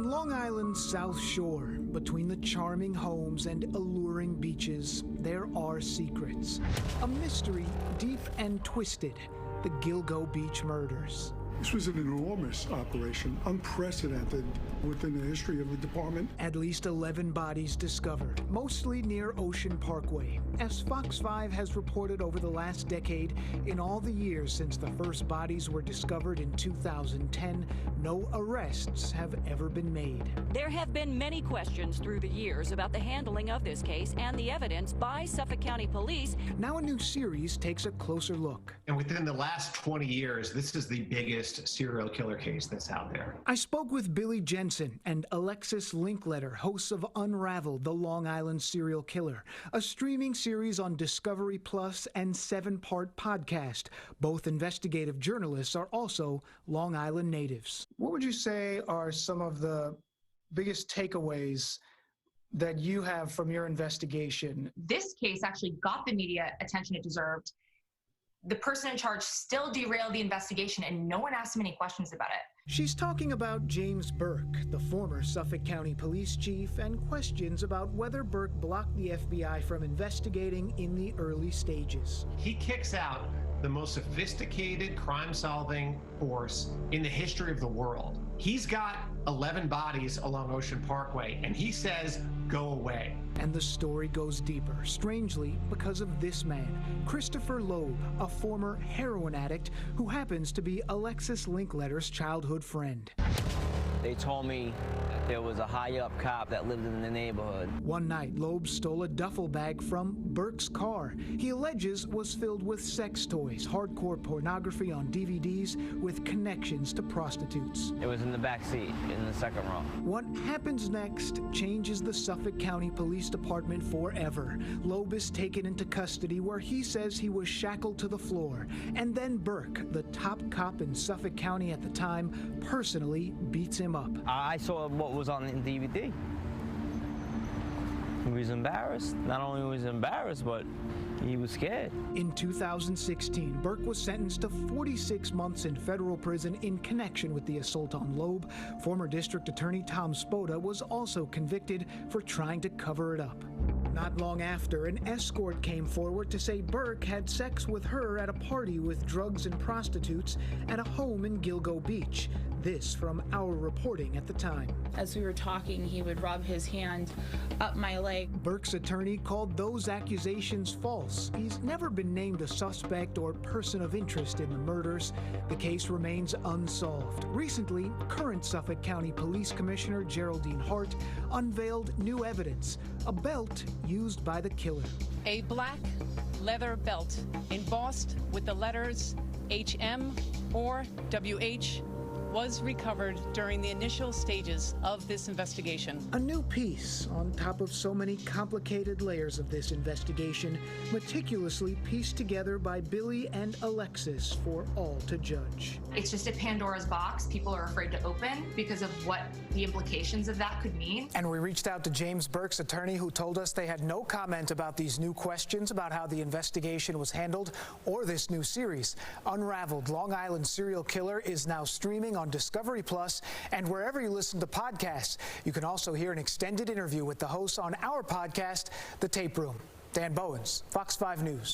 On Long Island's South Shore, between the charming homes and alluring beaches, there are secrets. A mystery deep and twisted, the Gilgo Beach murders. This was an enormous operation, unprecedented within the history of the department. At least 11 bodies discovered, mostly near Ocean Parkway. As Fox 5 has reported over the last decade, in all the years since the first bodies were discovered in 2010, no arrests have ever been made. There have been many questions through the years about the handling of this case and the evidence by Suffolk County Police. Now a new series takes a closer look. And within the last 20 years, this is the biggest serial killer case that's out there. I spoke with Billy Jensen and Alexis Linkletter, hosts of Unraveled, the Long Island Serial Killer, a streaming series on Discovery Plus and 7-part podcast. Both investigative journalists are also Long Island natives. What would you say are some of the biggest takeaways that you have from your investigation? This case actually got the media attention it deserved. The person in charge still derailed the investigation, and no one asked him any questions about it. She's talking about James Burke, the former Suffolk County police chief, and questions about whether Burke blocked the FBI from investigating in the early stages. He kicks out the most sophisticated crime-solving force in the history of the world. He's got 11 bodies along Ocean Parkway, and he says, go away. And the story goes deeper, strangely, because of this man, Christopher Loeb, a former heroin addict who happens to be Alexis Linkletter's childhood friend. They told me that there was a high-up cop that lived in the neighborhood. One night, Loeb stole a duffel bag from Burke's car. He alleges was filled with sex toys, hardcore pornography on DVDs with connections to prostitutes. It was in the back seat, in the second row. What happens next changes the Suffolk County Police Department forever. Loeb is taken into custody where he says he was shackled to the floor. And then Burke, the top cop in Suffolk County at the time, personally beats him up. I saw what was on the DVD. He was embarrassed. Not only was he embarrassed, but he was scared. In 2016, Burke was sentenced to 46 months in federal prison in connection with the assault on Loeb. Former District Attorney Tom Spoda was also convicted for trying to cover it up. Not long after, an escort came forward to say Burke had sex with her at a party with drugs and prostitutes at a home in Gilgo Beach. This from our reporting at the time. As we were talking, he would rub his hand up my leg. Burke's attorney called those accusations false. He's never been named a suspect or person of interest in the murders. The case remains unsolved. Recently, current Suffolk County Police Commissioner Geraldine Hart unveiled new evidence, a belt used by the killer. A black leather belt embossed with the letters HM or WH was recovered during the initial stages of this investigation. A new piece on top of so many complicated layers of this investigation, meticulously pieced together by Billy and Alexis for all to judge. It's just a Pandora's box people are afraid to open because of what the implications of that could mean. And we reached out to James Burke's attorney, who told us they had no comment about these new questions about how the investigation was handled or this new series. Unraveled, Long Island Serial Killer is now streaming on Discovery Plus and wherever you listen to podcasts. You can also hear an extended interview with the hosts on our podcast, The Tape Room. Dan Bowens, Fox 5 News.